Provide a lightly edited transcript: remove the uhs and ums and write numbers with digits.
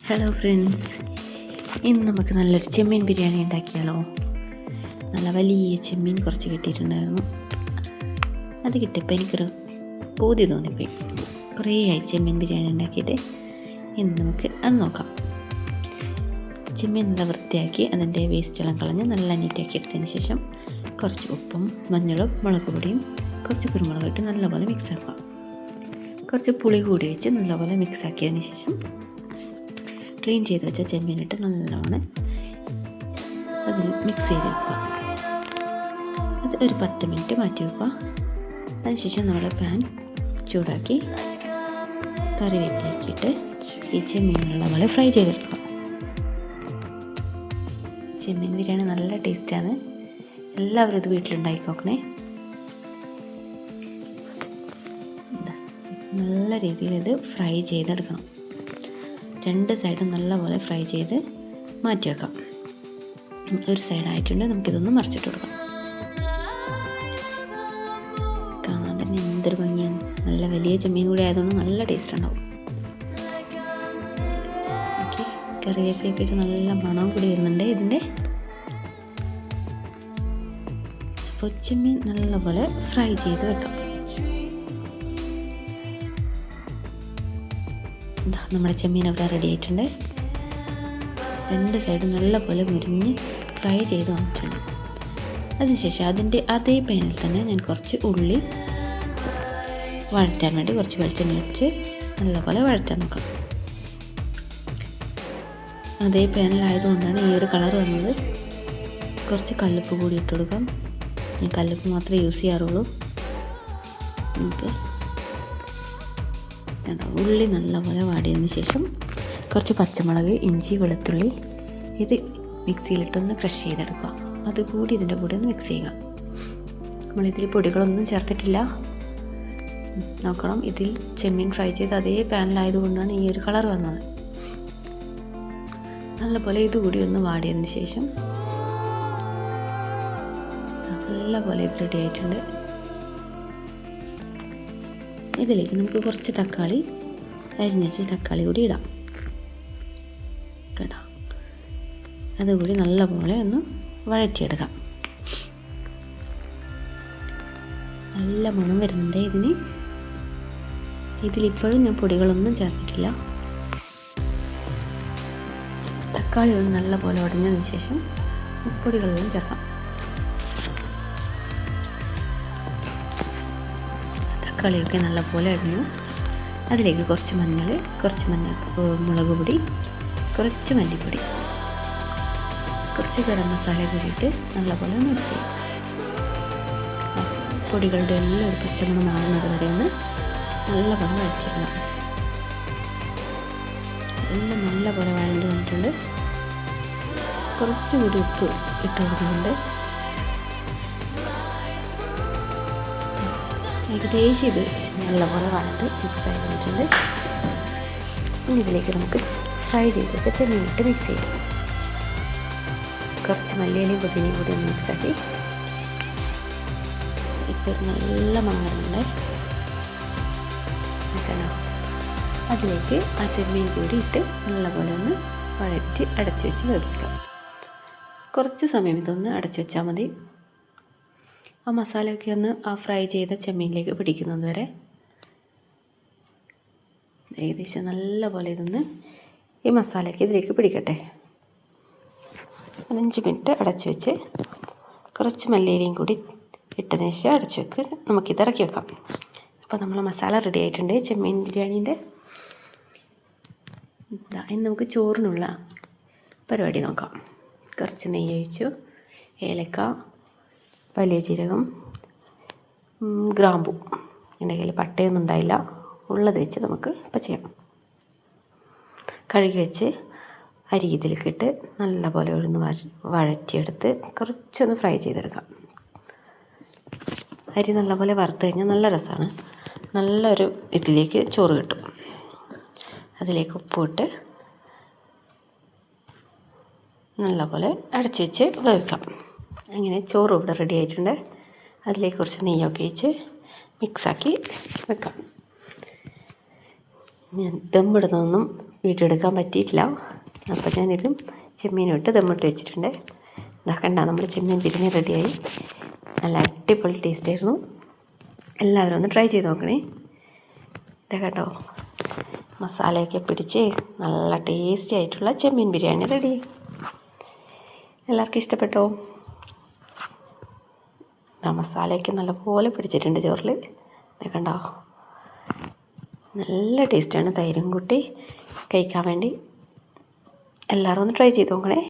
Hello friends, ഇന്ന് നമുക്ക് നല്ലൊരു ചെമ്മീൻ ബിരിയാണി ഉണ്ടാക്കിയാലോ. നല്ല വലിയ ചെമ്മീൻ കുറച്ച് കിട്ടിയിട്ടുണ്ടായിരുന്നു. അത് കിട്ടിയപ്പോൾ എനിക്കൊരു പൂതി തോന്നിപ്പോയി. കുറേ ആയി ചെമ്മീൻ ബിരിയാണി ഉണ്ടാക്കിയിട്ട്. ഇന്ന് നമുക്ക് അത് നോക്കാം. ചെമ്മീൻ നല്ല വൃത്തിയാക്കി അതിൻ്റെ വേസ്റ്റെല്ലാം കളഞ്ഞ് നല്ല നീറ്റാക്കി എടുത്തതിന് ശേഷം കുറച്ച് ഉപ്പും മഞ്ഞളും മുളക് പൊടിയും കുറച്ച് കുരുമുളക് ഇട്ട് നല്ലപോലെ മിക്സ് ആക്കുക. കുറച്ച് പുളി കൂടി വെച്ച് നല്ലപോലെ മിക്സ് ആക്കിയതിന് ശേഷം ക്ലീൻ ചെയ്ത് വെച്ച ചെമ്മീനിട്ട് നല്ലോണം അതിൽ മിക്സ് ചെയ്ത് വെക്കുക. അത് ഒരു 10 മിനിറ്റ് മാറ്റി വെക്കുക. അതിനുശേഷം നമ്മൾ പാൻ ചൂടാക്കി കറിവേപ്പിലേക്കിട്ട് ഈ ചെമ്മീനുള്ള പോലെ ഫ്രൈ ചെയ്തെടുക്കുക. ചെമ്മീൻ ബിരിയാണി നല്ല ടേസ്റ്റാണ്. എല്ലാവരും ഇത് വീട്ടിലുണ്ടാക്കി നോക്കണേ. നല്ല രീതിയിൽ ഇത് ഫ്രൈ ചെയ്തെടുക്കണം. 2 സൈഡും നല്ലപോലെ ഫ്രൈ ചെയ്ത് മാറ്റി വെക്കാം. ഒരു സൈഡായിട്ടുണ്ട്, നമുക്കിതൊന്ന് മറിച്ചിട്ട് കൊടുക്കാം. കാണാൻ തന്നെ എന്തൊരു ഭംഗിയാണ്. നല്ല വലിയ ചെമ്മീൻ കൂടി ആയതുകൊണ്ട് നല്ല ടേസ്റ്റ് ഉണ്ടാവും. ഓക്കെ, കറിവേപ്പിലൊക്കെ ഇട്ട് നല്ല മണം കൂടി വരുന്നുണ്ട് ഇതിൻ്റെ. അപ്പോൾ ചെമ്മീൻ നല്ലപോലെ ഫ്രൈ ചെയ്ത് വെക്കാം. നമ്മുടെ ചെമ്മീൻ അവിടെ റെഡി ആയിട്ടുണ്ട്. 2 സൈഡും നല്ലപോലെ മുരിഞ്ഞ് ഫ്രൈ ചെയ്ത് വന്നിട്ടുണ്ട്. അതിനുശേഷം അതിൻ്റെ അതേ പാനിൽ തന്നെ ഞാൻ കുറച്ച് ഉള്ളി വഴറ്റാൻ വേണ്ടി കുറച്ച് വെളിച്ചെണ്ണ ഒഴിച്ച് നല്ലപോലെ വഴറ്റാൻ നോക്കാം. അതേ പാനിലായതുകൊണ്ടാണ് ഈ ഒരു കളർ വന്നത്. കുറച്ച് കല്ലുപ്പ് കൂടി ഇട്ട് കൊടുക്കാം. ഞാൻ കല്ലുപ്പ് മാത്രമേ യൂസ് ചെയ്യാറുള്ളൂ. നമുക്ക് ഉള്ളി നല്ലപോലെ വാടിയതിന് ശേഷം കുറച്ച് പച്ചമുളക്, ഇഞ്ചി, വെളുത്തുള്ളി ഇത് മിക്സിയിലിട്ടൊന്ന് ക്രഷ് ചെയ്തെടുക്കുക. അതുകൂടി ഇതിൻ്റെ കൂടെ ഒന്ന് മിക്സ് ചെയ്യുക. നമ്മളിതിൽ പൊടികളൊന്നും ചേർത്തിട്ടില്ല. നോക്കണം, ഇതിൽ ചെമ്മീൻ ഫ്രൈ ചെയ്ത് അതേ പാനിലായതുകൊണ്ടാണ് ഈ ഒരു കളർ വന്നത്. നല്ലപോലെ ഇതുകൂടി ഒന്ന് വാടിയതിന് ശേഷം നല്ലപോലെ ഇത് റെഡി ആയിട്ടുണ്ട്. ഇതിലേക്ക് നമുക്ക് കുറച്ച് തക്കാളി അരിഞ്ഞ് തക്കാളി കൂടി ഇടാം കേട്ടോ. അതുകൂടി നല്ലപോലെ ഒന്ന് വഴറ്റിയെടുക്കാം. നല്ല മണം വരുന്നുണ്ട് ഇതിന്. ഇതിലിപ്പോഴും ഞാൻ പൊടികളൊന്നും ചേർത്തിട്ടില്ല. തക്കാളി ഒന്ന് നല്ലപോലെ ഉടഞ്ഞതിന് ശേഷം പൊടികളെല്ലാം ചേർക്കാം. തക്കാളിയൊക്കെ നല്ലപോലെ അരിഞ്ഞു. അതിലേക്ക് കുറച്ച് മുളക് പൊടി, കുറച്ച് മല്ലിപ്പൊടി, കുറച്ച് ഗരം മസാല കൂടിയിട്ട് നല്ലപോലെ മിക്സ് ചെയ്യും. പൊടികളുടെ എല്ലാം ഒരു പച്ചമണം മാറുന്നത് വരെ ഒന്ന് നല്ലപോലെ വഴറ്റിയിടണം. എല്ലാം നല്ലപോലെ വഴണ്ടി വന്നിട്ടുണ്ട്. കുറച്ചുകൂടി ഉപ്പ് ഇട്ട് കൊടുക്കുന്നുണ്ട്. ഏകദേശം ഇത് നല്ലപോലെ വഴണ്ട് മിക്സ് ആയി വന്നിട്ടുണ്ട്. ഇനി ഇതിലേക്ക് നമുക്ക് ഫ്രൈ ചെയ്ത് വെച്ച ചെമ്മീനിട്ട് മിക്സ് ചെയ്യാം. കുറച്ച് മല്ലിയിലയും പുതിനയും കൂടി ഒന്ന് മിക്സാക്കി. ഇപ്പോൾ നല്ല മണം വരുന്നുണ്ട്. അതിലേക്ക് ആ ചെമ്മീൻ കൂടി ഇട്ട് നല്ലപോലെ ഒന്ന് വഴറ്റി അടച്ചു വെച്ച് വേവിക്കാം. കുറച്ച് സമയം ഇതൊന്ന് അടച്ചു വെച്ചാൽ മതി. ആ മസാലയൊക്കെ ഒന്ന് ആ ഫ്രൈ ചെയ്ത ചെമ്മീനിലേക്ക് പിടിക്കുന്നത് വരെ ഏകദേശം നല്ലപോലെ ഇതൊന്ന് ഈ മസാലയൊക്കെ ഇതിലേക്ക് പിടിക്കട്ടെ. 5 മിനിറ്റ് അടച്ച് വെച്ച് കുറച്ച് മല്ലിയിലയും കൂടി ഇട്ടതിന് ശേഷം അടച്ച് വെക്ക്. നമുക്കിത് ഇറക്കി വെക്കാം. അപ്പോൾ നമ്മൾ മസാല റെഡി ആയിട്ടുണ്ട് ചെമ്മീൻ ബിരിയാണീൻ്റെ. ഇനി നമുക്ക് ചോറിനുള്ള പരിപാടി നോക്കാം. കുറച്ച് നെയ്യ് ഒഴിച്ചു, ഏലക്ക, വലിയ ജീരകം, ഗ്രാമ്പു. എൻ്റെ കയ്യിൽ പട്ടയൊന്നും ഉണ്ടായില്ല, ഉള്ളത് വെച്ച് നമുക്ക് ഇപ്പം ചെയ്യാം. കഴുകി വെച്ച് അരി ഇതിലേക്ക് ഇട്ട് നല്ലപോലെ ഒന്ന് വഴറ്റിയെടുത്ത് കുറച്ചൊന്ന് ഫ്രൈ ചെയ്തെടുക്കാം. അരി നല്ലപോലെ വറുത്ത് കഴിഞ്ഞാൽ നല്ല രസമാണ്. നല്ലൊരു ഇതിലേക്ക് ചോറ് കിട്ടും. അതിലേക്ക് ഉപ്പിട്ട് നല്ലപോലെ അടച്ച് വെച്ച് വേവിക്കാം. അങ്ങനെ ചോറ് ഇവിടെ റെഡി ആയിട്ടുണ്ട്. അതിലേക്ക് കുറച്ച് നെയ്യൊക്കെ ഒഴിച്ച് മിക്സാക്കി വെക്കാം. ഞാൻ ദമ്മിടുന്നതൊന്നും വീഡിയോ എടുക്കാൻ പറ്റിയിട്ടില്ല. അപ്പോൾ ഞാനിതും ചെമ്മീനും ഇട്ട് ദമ്മിട്ട് വെച്ചിട്ടുണ്ട്. ഇതാക്കണ്ട, നമ്മൾ ചെമ്മീൻ ബിരിയാണി റെഡിയായി. നല്ല അടിപൊളി ടേസ്റ്റ് ആയിരുന്നു. എല്ലാവരും ഒന്ന് ട്രൈ ചെയ്ത് നോക്കണേ. ഇതാ കേട്ടോ, മസാലയൊക്കെ പിടിച്ച് നല്ല ടേസ്റ്റി ആയിട്ടുള്ള ചെമ്മീൻ ബിരിയാണി റെഡി. എല്ലാവർക്കും ഇഷ്ടപ്പെട്ടോ? മസാലയൊക്കെ നല്ലപോലെ പിടിച്ചിട്ടുണ്ട് ചോറിൽ. ഇതാ കണ്ടോ, നല്ല ടേസ്റ്റാണ്. തൈരും കൂട്ടി കഴിക്കാൻ വേണ്ടി എല്ലാവരും ഒന്ന് ട്രൈ ചെയ്ത് നോക്കണേ.